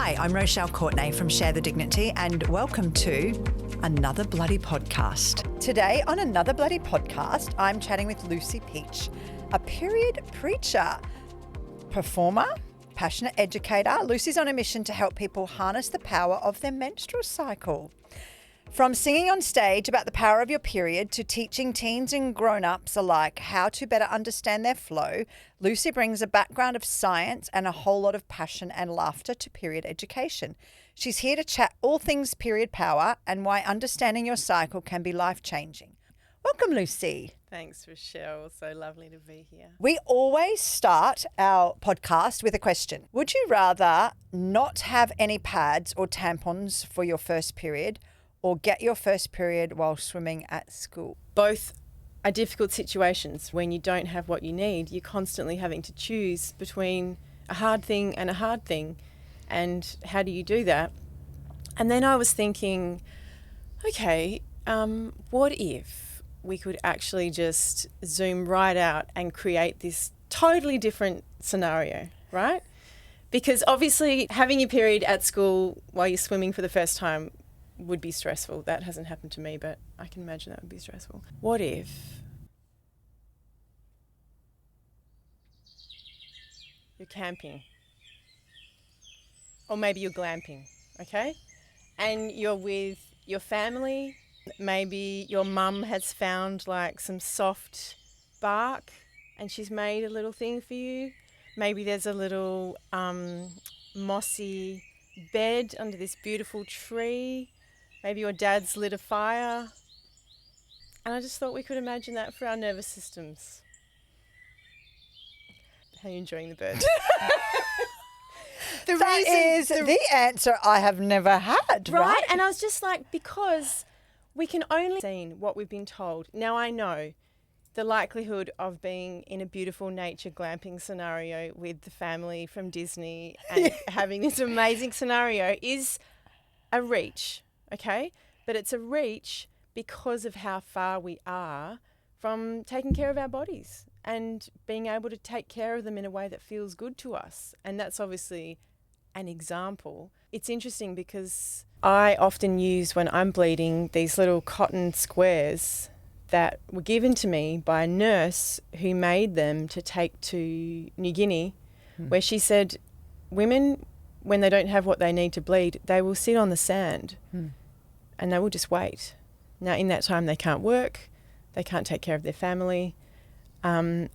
Hi, I'm Rochelle Courtenay from Share the Dignity, and welcome to Another Bloody Podcast. Today on Another Bloody Podcast, I'm chatting with Lucy Peach, a period preacher, performer, passionate educator. Lucy's on a mission to help people harness the power of their menstrual cycle. From singing on stage about the power of your period to teaching teens and grown-ups alike how to better understand their flow, Lucy brings a background of science and a whole lot of passion and laughter to period education. She's here to chat all things period power and why understanding your cycle can be life-changing. Welcome, Lucy. Thanks, Rochelle. So lovely to be here. We always start our podcast with a question. Would you rather not have any pads or tampons for your first period, or get your first period while swimming at school? Both are difficult situations. When you don't have what you need, you're constantly having to choose between a hard thing and a hard thing. And how do you do that? And then I was thinking, okay, what if we could actually just zoom right out and create this totally different scenario, right? Because obviously having your period at school while you're swimming for the first time would be stressful. That hasn't happened to me, but I can imagine that would be stressful. What if you're camping? Or maybe you're glamping, okay? And you're with your family. Maybe your mum has found like some soft bark and she's made a little thing for you. Maybe there's a little mossy bed under this beautiful tree. Maybe your dad's lit a fire. And I just thought we could imagine that for our nervous systems. How are you enjoying the bird? The answer I have never had, right? And I was just like, because we can only see what we've been told. Now I know the likelihood of being in a beautiful nature glamping scenario with the family from Disney and having this amazing scenario is a reach. Okay, but it's a reach because of how far we are from taking care of our bodies and being able to take care of them in a way that feels good to us. And that's obviously an example. It's interesting because I often use, when I'm bleeding, these little cotton squares that were given to me by a nurse who made them to take to New Guinea, where she said, women, when they don't have what they need to bleed, they will sit on the sand and they will just wait. Now, in that time, they can't work, they can't take care of their family. For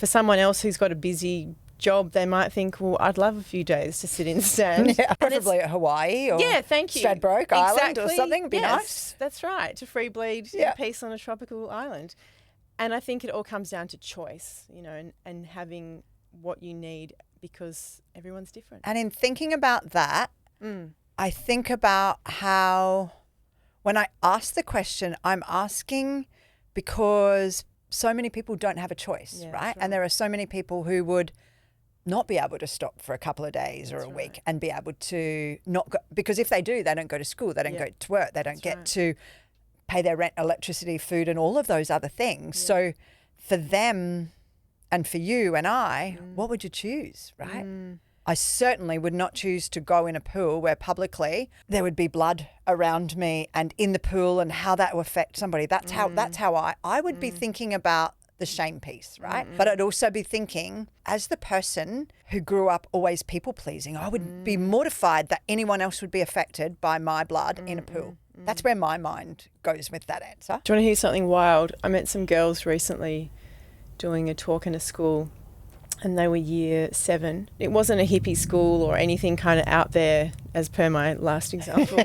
someone else who's got a busy job, they might think, well, I'd love a few days to sit in the sand. Yeah, preferably at Hawaii or Stradbroke Island or something. Would be nice. That's right, to free bleed in peace on a tropical island. And I think it all comes down to choice, you know, and having what you need, because everyone's different. And in thinking about that, I think about how when I ask the question, I'm asking because so many people don't have a choice, right? And there are so many people who would not be able to stop for a couple of days or a week and be able to not go, because if they do, they don't go to school, they don't go to work, they don't get to pay their rent, electricity, food, and all of those other things. So for them and for you and I, what would you choose, right? I certainly would not choose to go in a pool where publicly there would be blood around me and in the pool and how that would affect somebody. That's how I would be thinking about the shame piece, right? But I'd also be thinking, as the person who grew up always people pleasing, I would be mortified that anyone else would be affected by my blood in a pool. That's where my mind goes with that answer. Do you want to hear something wild? I met some girls recently doing a talk in a school, and they were year 7. It wasn't a hippie school or anything kind of out there, as per my last example.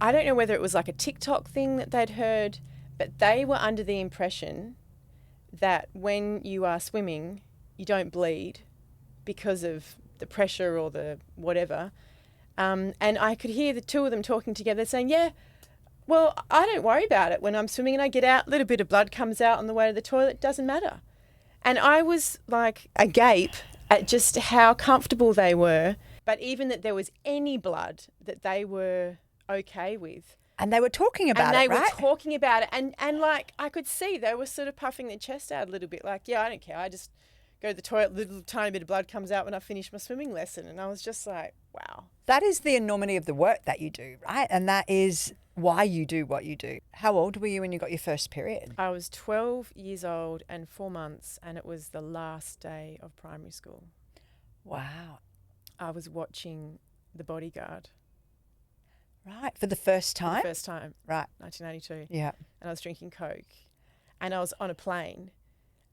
I don't know whether it was like a TikTok thing that they'd heard, but they were under the impression that when you are swimming, you don't bleed because of the pressure or the whatever. And I could hear the two of them talking together saying, well, I don't worry about it when I'm swimming and I get out, a little bit of blood comes out on the way to the toilet, doesn't matter. And I was like agape at just how comfortable they were, but even that there was any blood that they were okay with. And they were talking about it, right? And they were talking about it. And like I could see they were sort of puffing their chest out a little bit like, I don't care. I just go to the toilet, little tiny bit of blood comes out when I finish my swimming lesson. And I was just like, wow. That is the enormity of the work that you do, right? And that is why you do what you do. How old were you when you got your first period? I was 12 years old and 4 months, and it was the last day of primary school. Wow. I was watching The Bodyguard. Right. For the first time? For the first time. Right. 1992. Yeah. And I was drinking Coke. And I was on a plane,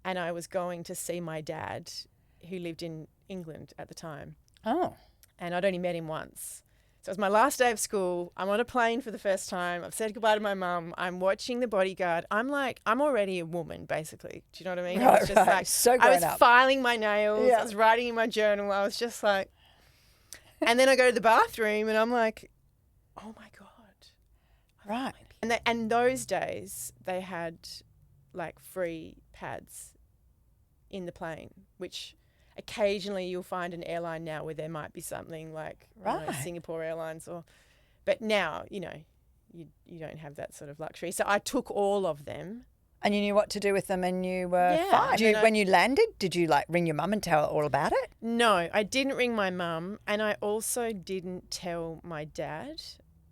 and I was going to see my dad, who lived in England at the time. Oh. And I'd only met him once. So it was my last day of school. I'm on a plane for the first time. I've said goodbye to my mum. I'm watching The Bodyguard. I'm already a woman, basically. Do you know what I mean? I was just like, so I was grown up. filing my nails. Yeah. I was writing in my journal. I was just like, and then I go to the bathroom and I'm like, oh my God. Right. And those days they had like free pads in the plane, which occasionally you'll find an airline now where there might be something like Singapore Airlines but now, you don't have that sort of luxury. So I took all of them. And you knew what to do with them and you were fine. When you landed, did you like ring your mum and tell her all about it? No, I didn't ring my mum, and I also didn't tell my dad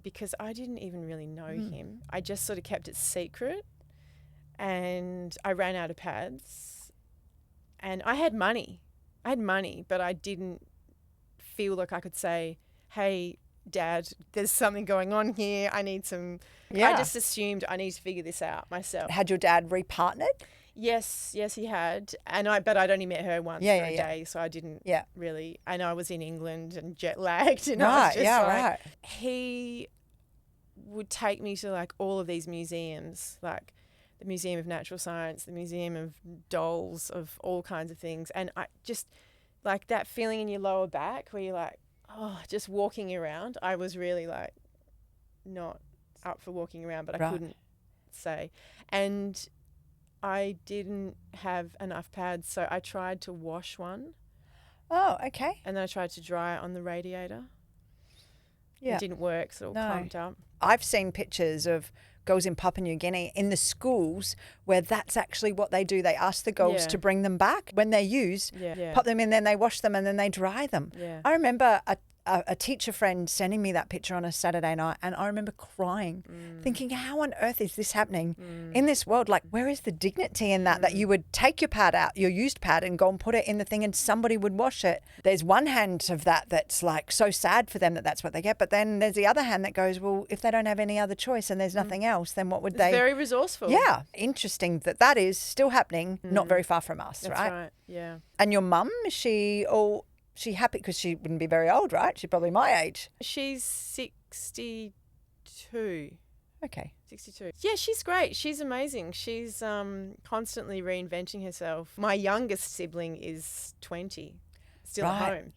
because I didn't even really know him. I just sort of kept it secret, and I ran out of pads, and I had money, but I didn't feel like I could say, hey, Dad, there's something going on here. I need some. Yeah. I just assumed I need to figure this out myself. Had your dad repartnered? Yes, he had. But I'd only met her once for a day, so I didn't really. And I was in England and jet lagged. And I was just he would take me to like all of these museums, like the Museum of Natural Science, the Museum of Dolls, of all kinds of things. And I just like that feeling in your lower back where you're like, oh, just walking around. I was really like not up for walking around, but I couldn't say. And I didn't have enough pads, so I tried to wash one. Oh, okay. And then I tried to dry it on the radiator. Yeah. It didn't work, so it all clumped up. I've seen pictures of girls in Papua New Guinea in the schools where that's actually what they do. They ask the girls to bring them back when they're used, pop them in, then they wash them and then they dry them. Yeah. I remember a teacher friend sending me that picture on a Saturday night, and I remember crying, thinking, how on earth is this happening in this world? Like, where is the dignity in that you would take your pad out, your used pad, and go and put it in the thing and somebody would wash it? There's one hand of that's like so sad for them that that's what they get. But then there's the other hand that goes, well, if they don't have any other choice and there's nothing else, then what would they? Very resourceful. Yeah. Interesting that is still happening, not very far from us, that's right? Yeah. And your mum, is she happy? Because she wouldn't be very old, right? She's probably my age. She's 62. Okay. 62. Yeah, she's great. She's amazing. She's constantly reinventing herself. My youngest sibling is 20, still at home.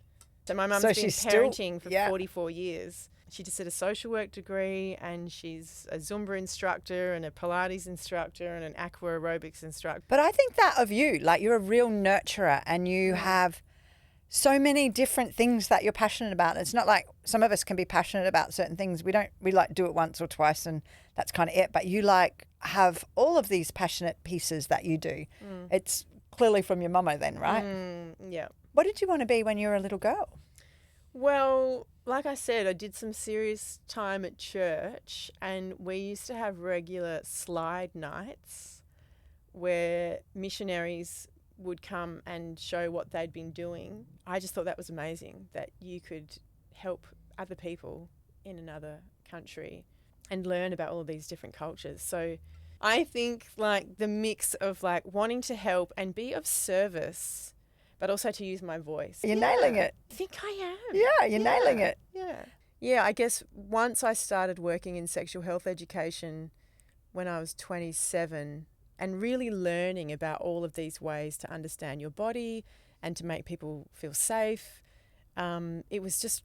So my mum's been parenting for 44 years. She just did a social work degree, and she's a Zumba instructor and a Pilates instructor and an aqua aerobics instructor. But I think that of you, like you're a real nurturer and you have so many different things that you're passionate about. It's not like some of us can be passionate about certain things. We like do it once or twice and that's kind of it. But you like have all of these passionate pieces that you do. It's clearly from your mama then, right? Yeah. What did you want to be when you were a little girl? Well, like I said, I did some serious time at church, and we used to have regular slide nights where missionaries would come and show what they'd been doing. I just thought that was amazing, that you could help other people in another country and learn about all of these different cultures. So I think like the mix of like wanting to help and be of service, but also to use my voice. You're nailing it. I think I am. Yeah, you're nailing it. Yeah, I guess once I started working in sexual health education when I was 27, and really learning about all of these ways to understand your body and to make people feel safe. It was just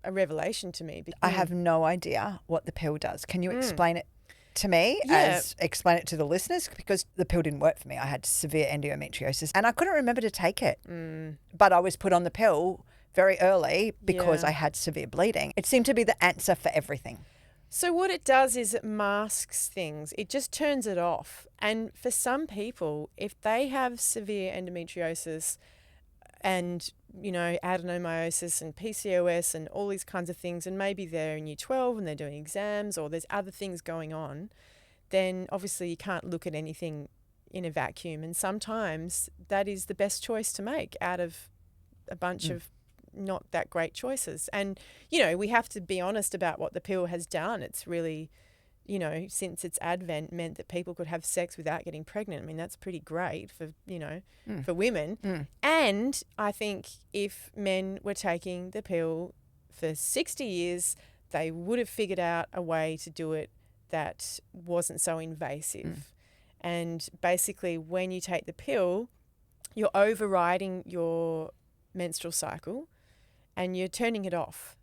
a revelation to me. I have no idea what the pill does. Can you explain it to me explain it to the listeners? Because the pill didn't work for me. I had severe endometriosis and I couldn't remember to take it. But I was put on the pill very early because I had severe bleeding. It seemed to be the answer for everything. So what it does is it masks things. It just turns it off. And for some people, if they have severe endometriosis and, adenomyosis and PCOS and all these kinds of things, and maybe they're in year 12 and they're doing exams or there's other things going on, then obviously you can't look at anything in a vacuum. And sometimes that is the best choice to make out of a bunch of not that great choices. And, we have to be honest about what the pill has done. It's really, since its advent meant that people could have sex without getting pregnant. I mean, that's pretty great for, for women. And I think if men were taking the pill for 60 years, they would have figured out a way to do it that wasn't so invasive. And basically when you take the pill, you're overriding your menstrual cycle and you're turning it off,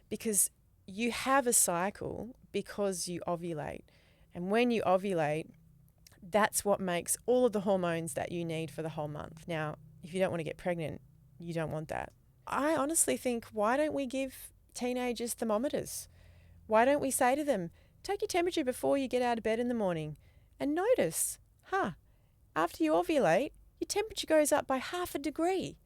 because you have a cycle because you ovulate. And when you ovulate, that's what makes all of the hormones that you need for the whole month. Now, if you don't want to get pregnant, you don't want that. I honestly think, why don't we give teenagers thermometers? Why don't we say to them, take your temperature before you get out of bed in the morning and notice, after you ovulate, your temperature goes up by 0.5 degree.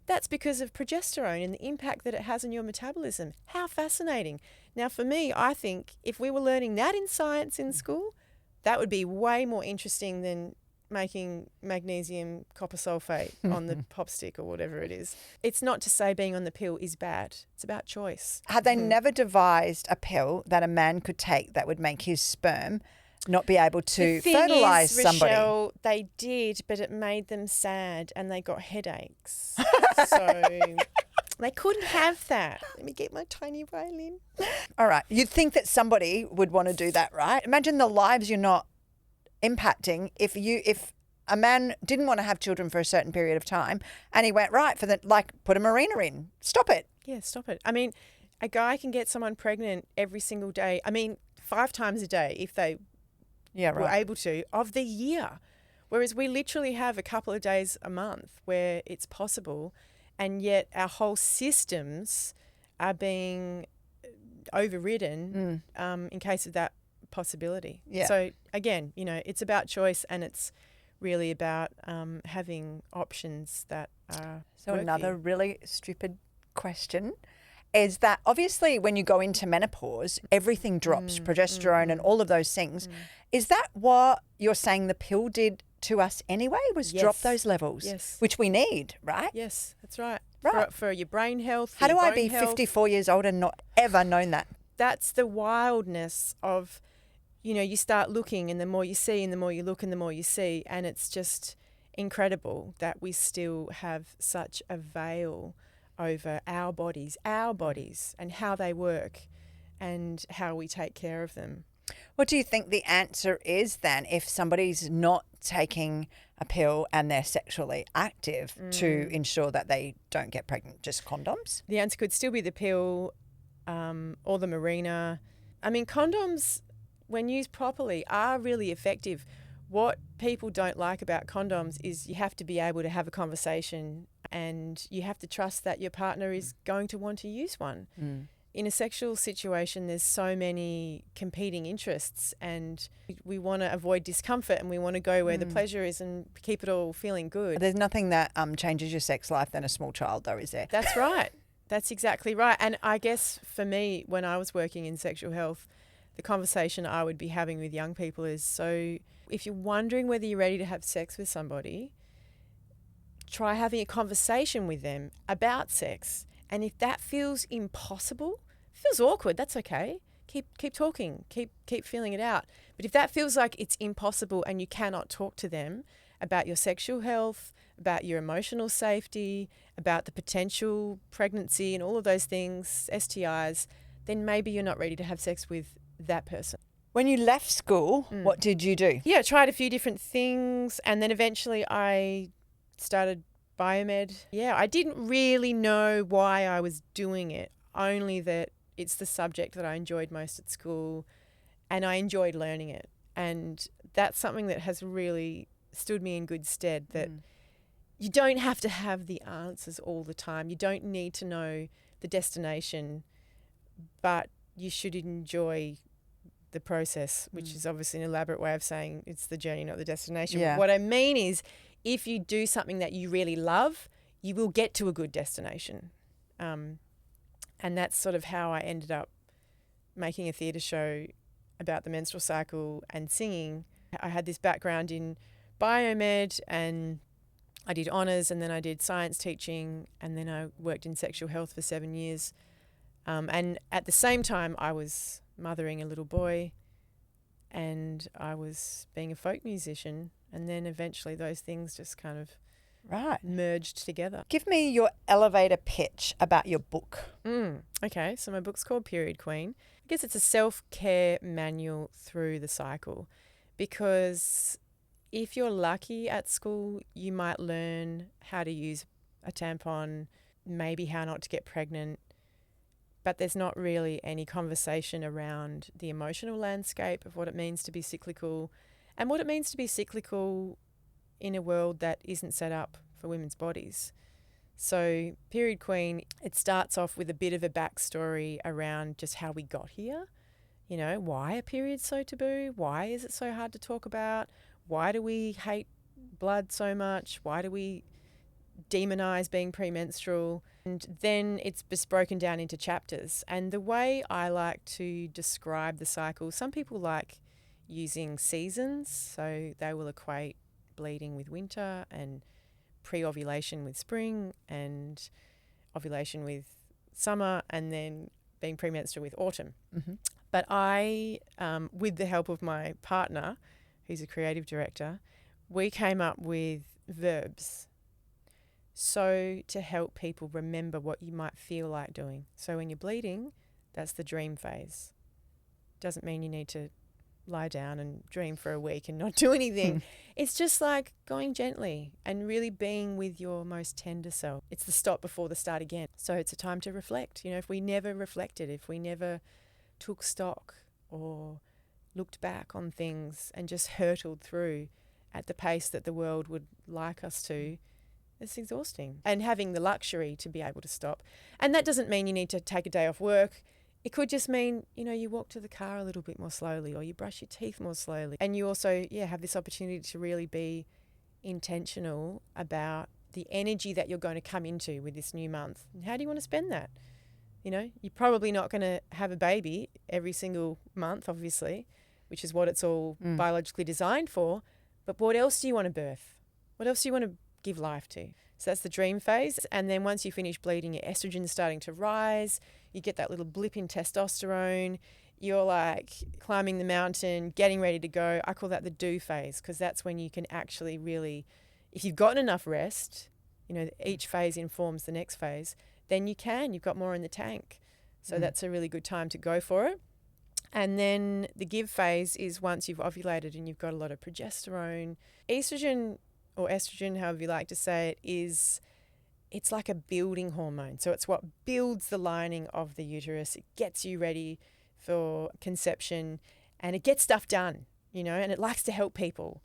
That's because of progesterone and the impact that it has on your metabolism. How fascinating. Now, for me, I think if we were learning that in science in school, that would be way more interesting than making magnesium copper sulfate on the pop stick or whatever it is. It's not to say being on the pill is bad. It's about choice. Had they never devised a pill that a man could take that would make his sperm not be able to fertilise somebody? Rochelle, they did, but it made them sad and they got headaches. So they couldn't have that. Let me get my tiny violin. All right. You'd think that somebody would want to do that, right? Imagine the lives you're not impacting if a man didn't want to have children for a certain period of time and he went, put a marina in. Stop it. Yeah, stop it. I mean, a guy can get someone pregnant every single day. I mean, 5 times a day if they were able to, of the year. Whereas we literally have a couple of days a month where it's possible, and yet our whole systems are being overridden in case of that possibility. Yeah. So again, it's about choice, and it's really about having options that are. So another really stupid question is that obviously when you go into menopause, everything drops, progesterone and all of those things. Is that what you're saying the pill did to us anyway, was drop those levels? Yes. Which we need, right? Yes, that's right. Right. For your brain health. How do I be 54 years old and not ever known that? That's the wildness of, you start looking, and the more you see and the more you look and the more you see, and it's just incredible that we still have such a veil over our bodies and how they work and how we take care of them. What do you think the answer is then if somebody's not taking a pill and they're sexually active to ensure that they don't get pregnant? Just condoms? The answer could still be the pill or the marina. I mean, condoms, when used properly, are really effective. What people don't like about condoms is you have to be able to have a conversation and you have to trust that your partner is going to want to use one. In a sexual situation, there's so many competing interests, and we want to avoid discomfort and we want to go where the pleasure is and keep it all feeling good. There's nothing that changes your sex life than a small child, though, is there? That's right. That's exactly right. And I guess for me, when I was working in sexual health, the conversation I would be having with young people is, so if you're wondering whether you're ready to have sex with somebody, try having a conversation with them about sex. And if that feels impossible, feels awkward, that's okay. Keep talking, keep feeling it out. But if that feels like it's impossible and you cannot talk to them about your sexual health, about your emotional safety, about the potential pregnancy and all of those things, STIs, then maybe you're not ready to have sex with that person. When you left school, what did you do? Yeah, I tried a few different things, and then eventually I started biomed. Yeah, I didn't really know why I was doing it, only that it's the subject that I enjoyed most at school and I enjoyed learning it. And that's something that has really stood me in good stead, that you don't have to have the answers all the time. You don't need to know the destination, but you should enjoy the process, which is obviously an elaborate way of saying it's the journey, not the destination. Yeah. But what I mean is, if you do something that you really love, you will get to a good destination. And that's sort of how I ended up making a theatre show about the menstrual cycle and singing. I had this background in biomed, and I did honours, and then I did science teaching, and then I worked in sexual health for 7 years. And at the same time, I was mothering a little boy, and I was being a folk musician, and then eventually those things just kind of merged together. Give me your elevator pitch about your book. Okay, so my book's called Period Queen. I guess it's a self-care manual through the cycle, because if you're lucky at school, you might learn how to use a tampon, maybe how not to get pregnant, but there's not really any conversation around the emotional landscape of what it means to be cyclical and what it means to be cyclical in a world that isn't set up for women's bodies. So Period Queen, it starts off with a bit of a backstory around just how we got here. You know, why are periods so taboo? Why is it so hard to talk about? Why do we hate blood so much? Why do we demonize being premenstrual? And then it's just broken down into chapters. And the way I like to describe the cycle, some people like using seasons, so they will equate bleeding with winter and pre-ovulation with spring and ovulation with summer, and then being premenstrual with autumn. But I, with the help of my partner, who's a creative director, we came up with verbs. So to help people remember what you might feel like doing. So when you're bleeding, that's the dream phase. Doesn't mean you need to lie down and dream for a week and not do anything. It's just like going gently and really being with your most tender self. It's the stop before the start again. So it's a time to reflect. You know, if we never reflected, if we never took stock or looked back on things and just hurtled through at the pace that the world would like us to, it's exhausting. And having the luxury to be able to stop. And that doesn't mean you need to take a day off work. It could just mean, you know, you walk to the car a little bit more slowly, or you brush your teeth more slowly. And you also, have this opportunity to really be intentional about the energy that you're going to come into with this new month. And how do you want to spend that? You know, you're probably not going to have a baby every single month, obviously, which is what it's all biologically designed for. But what else do you want to birth? What else do you want to give life to? So that's the dream phase. And then once you finish bleeding, your estrogen is starting to rise. You get that little blip in testosterone. You're like climbing the mountain, getting ready to go. I call that the do phase, because that's when you can actually really, if you've gotten enough rest, you know, each phase informs the next phase, then you've got more in the tank. So that's a really good time to go for it. And then the give phase is once you've ovulated and you've got a lot of progesterone. Estrogen, or estrogen, however you like to say it, it's like a building hormone. So it's what builds the lining of the uterus. It gets you ready for conception, and it gets stuff done, you know, and it likes to help people.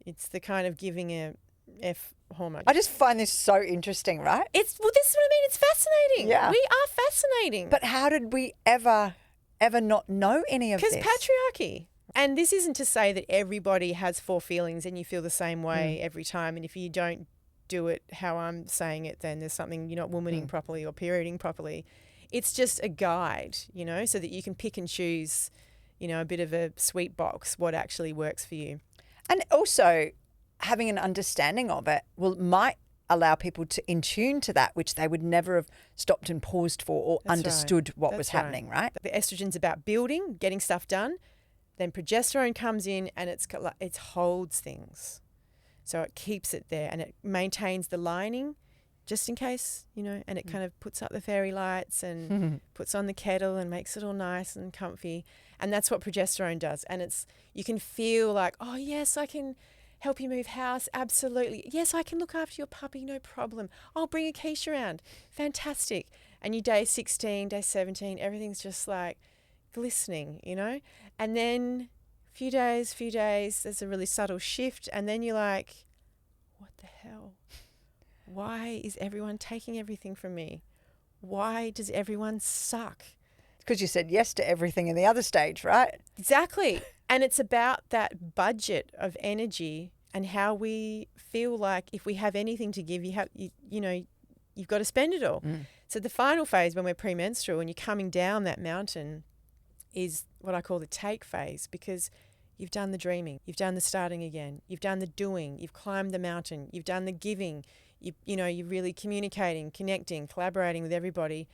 It's the kind of giving a F hormone. I just find this so interesting, right? This is what I mean. It's fascinating. Yeah. We are fascinating. But how did we ever not know any of this? Because patriarchy. And this isn't to say that everybody has 4 feelings and you feel the same way every time. And if you don't do it how I'm saying it, then there's something, you're not womaning properly or perioding properly. It's just a guide, you know, so that you can pick and choose, you know, a bit of a sweet box, what actually works for you. And also having an understanding of it might allow people to in tune to that, which they would never have stopped and paused for or understood what was happening, right? The estrogen's about building, getting stuff done. Then progesterone comes in and it holds things. So it keeps it there and it maintains the lining just in case, you know, and it kind of puts up the fairy lights and puts on the kettle and makes it all nice and comfy. And that's what progesterone does. And you can feel like, oh yes, I can help you move house. Absolutely. Yes, I can look after your puppy. No problem. I'll bring a quiche around. Fantastic. And you day 16, day 17, everything's just like glistening, you know? And then few days, there's a really subtle shift. And then you're like, what the hell? Why is everyone taking everything from me? Why does everyone suck? Because you said yes to everything in the other stage, right? Exactly. And it's about that budget of energy and how we feel like if we have anything to give, you've got to spend it all. So the final phase when we're premenstrual and you're coming down that mountain is what I call the take phase, because you've done the dreaming, you've done the starting again, you've done the doing, you've climbed the mountain, you've done the giving, you're really communicating, connecting, collaborating with everybody.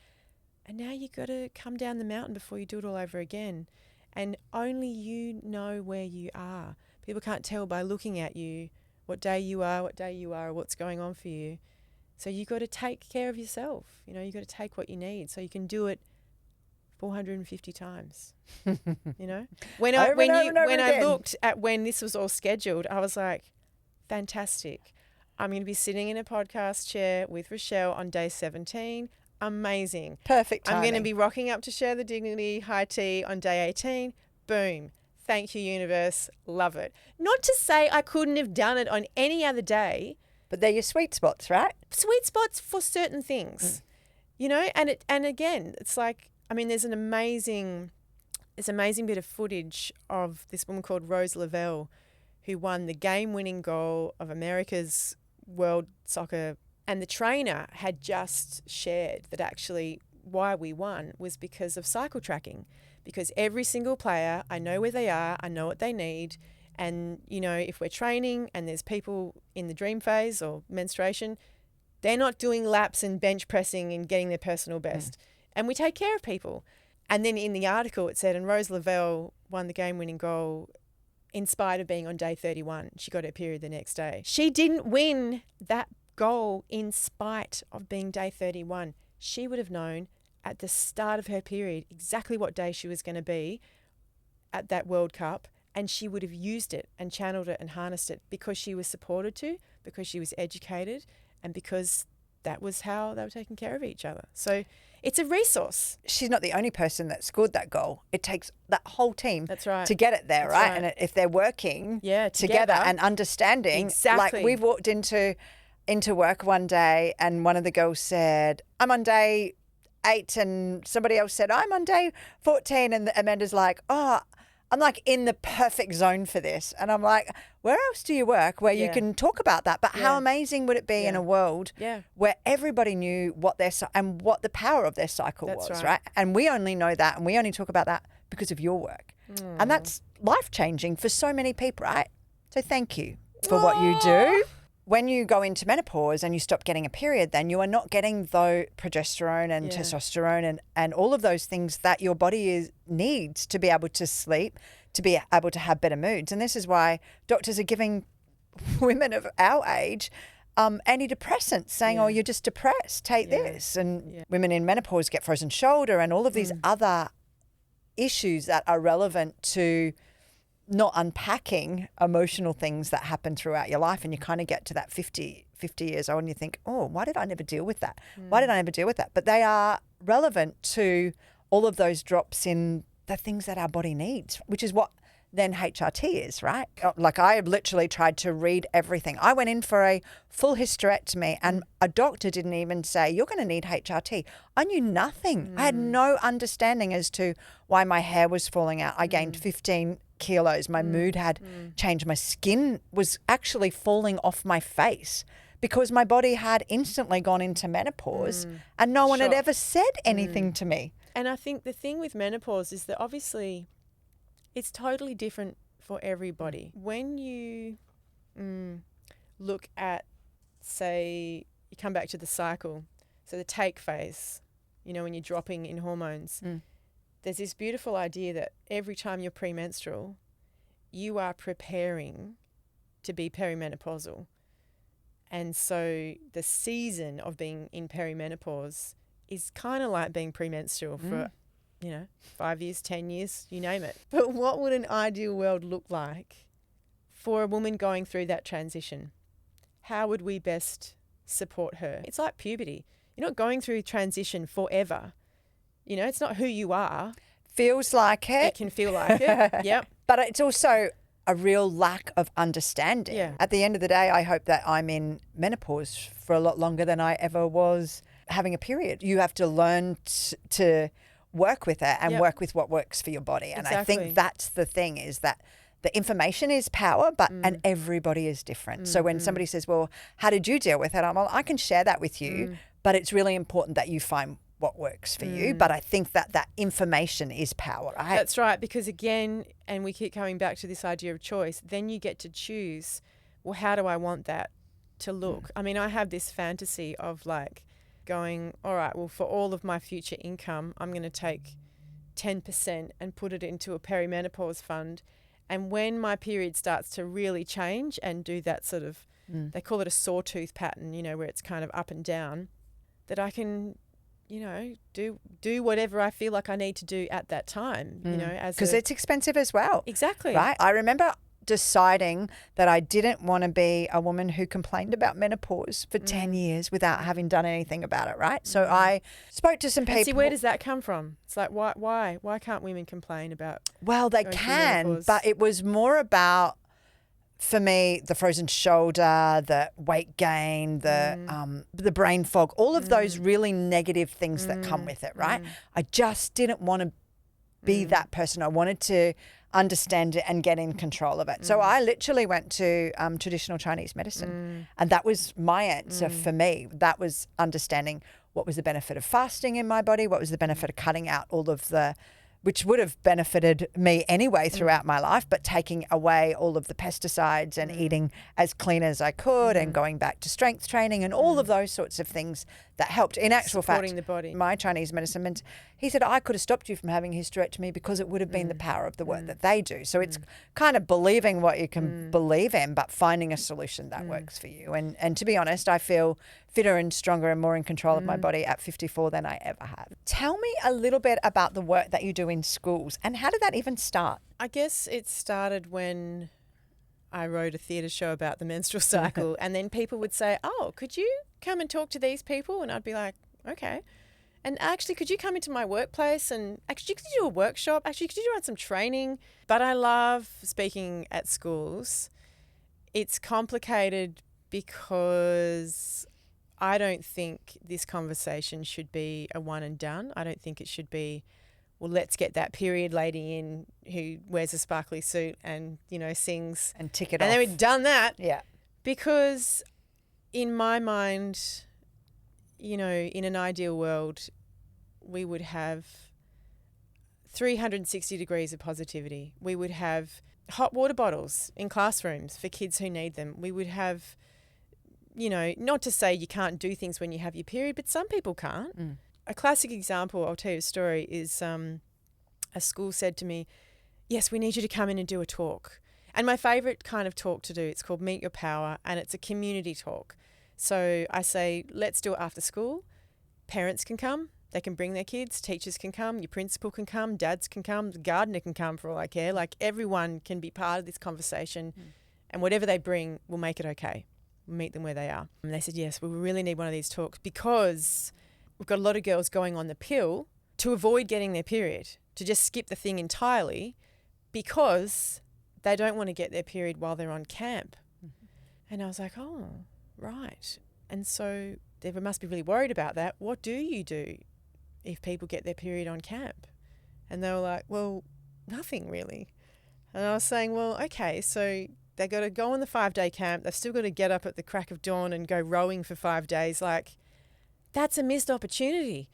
And now you've got to come down the mountain before you do it all over again. And only you know where you are. People can't tell by looking at you what day you are, or what's going on for you. So you've got to take care of yourself. You've got to take what you need so you can do it 450 times. When I looked at when this was all scheduled, I was like, fantastic. I'm going to be sitting in a podcast chair with Rochelle on day 17. Amazing. Perfect timing. I'm going to be rocking up to Share the Dignity high tea on day 18. Boom. Thank you, universe. Love it. Not to say I couldn't have done it on any other day. But they're your sweet spots, right? Sweet spots for certain things. And again, it's like, there's an amazing bit of footage of this woman called Rose Lavelle, who won the game-winning goal of America's World Soccer. And the trainer had just shared that actually why we won was because of cycle tracking. Because every single player, I know where they are, I know what they need. And, if we're training and there's people in the dream phase or menstruation, they're not doing laps and bench pressing and getting their personal best. And we take care of people. And then in the article it said, and Rose Lavelle won the game-winning goal in spite of being on day 31. She got her period the next day. She didn't win that goal in spite of being day 31. She would have known at the start of her period exactly what day she was going to be at that World Cup, and she would have used it and channeled it and harnessed it because she was supported to, because she was educated, and because that was how they were taking care of each other. So it's a resource. She's not the only person that scored that goal. It takes that whole team to get it there, That's right? right. And if they're working together and understanding, exactly. Like we've walked into work one day and one of the girls said, I'm on day 8, and somebody else said, I'm on day 14, and Amanda's like, oh, I'm like in the perfect zone for this. And I'm like, where else do you work where you can talk about that? But how amazing would it be in a world where everybody knew what and what the power of their cycle was, right? And we only know that and we only talk about that because of your work. And that's life-changing for so many people, right? So thank you for what you do. When you go into menopause and you stop getting a period, then you are not getting the progesterone and testosterone and all of those things that your body needs to be able to sleep, to be able to have better moods. And this is why doctors are giving women of our age antidepressants, saying, oh, you're just depressed, take this. And women in menopause get frozen shoulder and all of these other issues that are relevant to not unpacking emotional things that happen throughout your life. And you kind of get to that 50 years old and you think, oh, why did I never deal with that? Why did I never deal with that? But they are relevant to all of those drops in the things that our body needs, which is what then HRT is, right? Like I have literally tried to read everything. I went in for a full hysterectomy and a doctor didn't even say, you're going to need HRT. I knew nothing. I had no understanding as to why my hair was falling out. I gained 15 kilos. My mood had changed. My skin was actually falling off my face because my body had instantly gone into menopause and no one had ever said anything to me. And I think the thing with menopause is that obviously it's totally different for everybody. When you look at, say, you come back to the cycle, so the take phase, when you're dropping in hormones, there's this beautiful idea that every time you're premenstrual, you are preparing to be perimenopausal. And so the season of being in perimenopause is kind of like being premenstrual for 5 years, 10 years, you name it. But what would an ideal world look like for a woman going through that transition? How would we best support her? It's like puberty. You're not going through transition forever. It's not who you are. Feels like it. It can feel like it. Yep. But it's also a real lack of understanding. Yeah. At the end of the day, I hope that I'm in menopause for a lot longer than I ever was having a period. You have to learn to work with it and work with what works for your body. And I think that's the thing, is that the information is power, and everybody is different. So when somebody says, well, how did you deal with it? I'm like, I can share that with you, but it's really important that you find what works for you. But I think that information is power, right? That's right, because again, and we keep coming back to this idea of choice, then you get to choose, well, how do I want that to look? I mean, I have this fantasy of like going, all right, well, for all of my future income, I'm going to take 10% and put it into a perimenopause fund. And when my period starts to really change and do that sort of, they call it a sawtooth pattern, you know, where it's kind of up and down, that I can, you know, do whatever I feel like I need to do at that time, you know, because it's expensive as well. Exactly. Right. I remember deciding that I didn't want to be a woman who complained about menopause for 10 years without having done anything about it, right? So I spoke to some people. And see, where does that come from? It's like, why can't women complain about? Well, they can, but it was more about, for me, the frozen shoulder, the weight gain, the brain fog, all of those really negative things that come with it, right? I just didn't want to be that person. I wanted to understand it and get in control of it. So I literally went to traditional Chinese medicine, and that was my answer for me. That was understanding what was the benefit of fasting in my body, what was the benefit of cutting out all of the, which would have benefited me anyway throughout my life, but taking away all of the pesticides and eating as clean as I could and going back to strength training and all of those sorts of things that helped. In actual fact, supporting the body. My Chinese medicine meant, he said, I could have stopped you from having a hysterectomy because it would have been the power of the work that they do. So it's kind of believing what you can believe in, but finding a solution that works for you. And to be honest, I feel fitter and stronger and more in control of my body at 54 than I ever have. Tell me a little bit about the work that you do in schools, and how did that even start? I guess it started when I wrote a theatre show about the menstrual cycle, and then people would say, oh, could you come and talk to these people? And I'd be like, okay. And actually, could you come into my workplace, and actually, could you do a workshop? Actually, could you run some training? But I love speaking at schools. It's complicated because I don't think this conversation should be a one and done. I don't think it should be, well, let's get that period lady in who wears a sparkly suit and, you know, sings. And tick it off. And then we've done that. Yeah. Because in my mind, you know, in an ideal world, we would have 360 degrees of positivity. We would have hot water bottles in classrooms for kids who need them. We would have, you know, not to say you can't do things when you have your period, but some people can't. A classic example, I'll tell you a story, is a school said to me, yes, we need you to come in and do a talk. And my favourite kind of talk to do, it's called Meet Your Power, and it's a community talk. So I say, let's do it after school. Parents can come. They can bring their kids. Teachers can come. Your principal can come. Dads can come. The gardener can come, for all I care. Like, everyone can be part of this conversation, and whatever they bring, we'll make it okay. We'll meet them where they are. And they said, yes, we really need one of these talks because we've got a lot of girls going on the pill to avoid getting their period, to just skip the thing entirely because they don't want to get their period while they're on camp. And I was like, oh, right. And so they must be really worried about that. What do you do if people get their period on camp? And they were like, well, nothing really. And I was saying, well, okay, so they got to go on the 5-day camp. They've still got to get up at the crack of dawn and go rowing for 5 days. Like, that's a missed opportunity.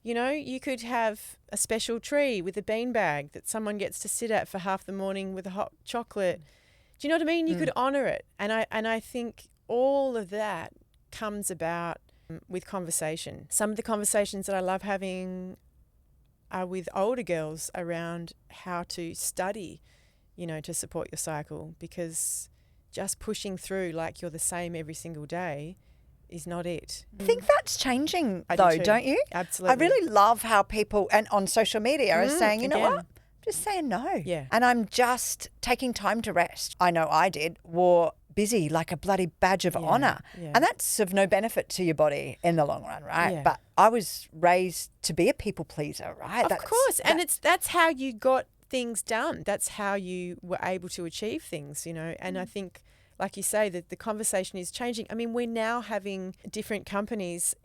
You know, you could have a special tree with a beanbag that someone gets to sit at for half the morning with a hot chocolate. Do you know what I mean? You could honour it. And I think all of that comes about with conversation. Some of the conversations that I love having are with older girls around how to study, you know, to support your cycle, because just pushing through like you're the same every single day is not it. I think that's changing though, don't you? Absolutely. I really love how people and on social media are saying, you know what? I'm just saying no. Yeah. And I'm just taking time to rest. I know I did, wore busy like a bloody badge of honour. Yeah. And that's of no benefit to your body in the long run, right? Yeah. But I was raised to be a people pleaser, right? Of course. And that's how you got things done. That's how you were able to achieve things, you know. And I think, like you say, that the conversation is changing. I mean, we're now having different companies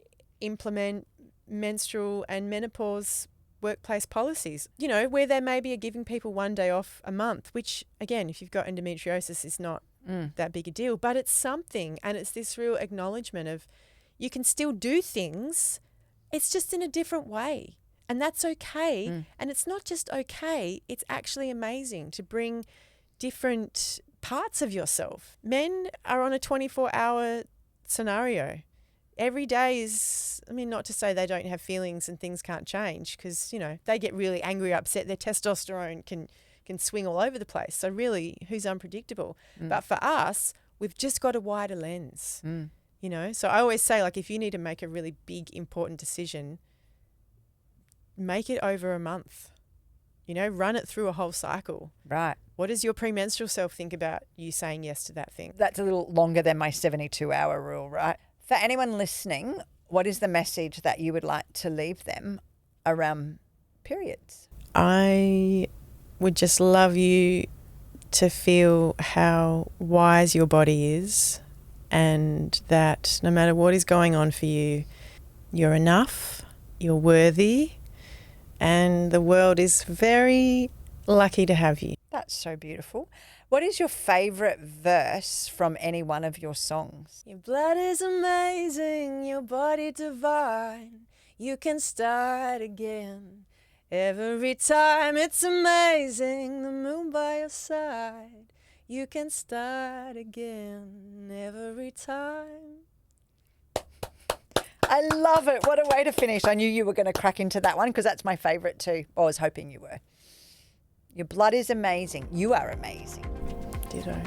implement menstrual and menopause workplace policies, you know, where they maybe are giving people 1 day off a month, which, again, if you've got endometriosis, is not that big a deal. But it's something, and it's this real acknowledgement of you can still do things, it's just in a different way. And that's okay. And it's not just okay, it's actually amazing to bring different parts of yourself. Men are on a 24-hour scenario. Every day is, I mean, not to say they don't have feelings and things can't change, because, you know, they get really angry, upset, their testosterone can swing all over the place. So really, who's unpredictable? But for us, we've just got a wider lens, you know. So I always say, like, if you need to make a really big, important decision, make it over a month, you know, run it through a whole cycle. Right. What does your premenstrual self think about you saying yes to that thing? That's a little longer than my 72-hour rule, right? For anyone listening, what is the message that you would like to leave them around periods? I would just love you to feel how wise your body is, and that no matter what is going on for you, you're enough, you're worthy, and the world is very lucky to have you. That's so beautiful. What is your favourite verse from any one of your songs? Your blood is amazing, your body divine. You can start again. Every time it's amazing, the moon by your side. You can start again every time. I love it. What a way to finish. I knew you were going to crack into that one because that's my favourite too. I was hoping you were. Your blood is amazing. You are amazing. Ditto.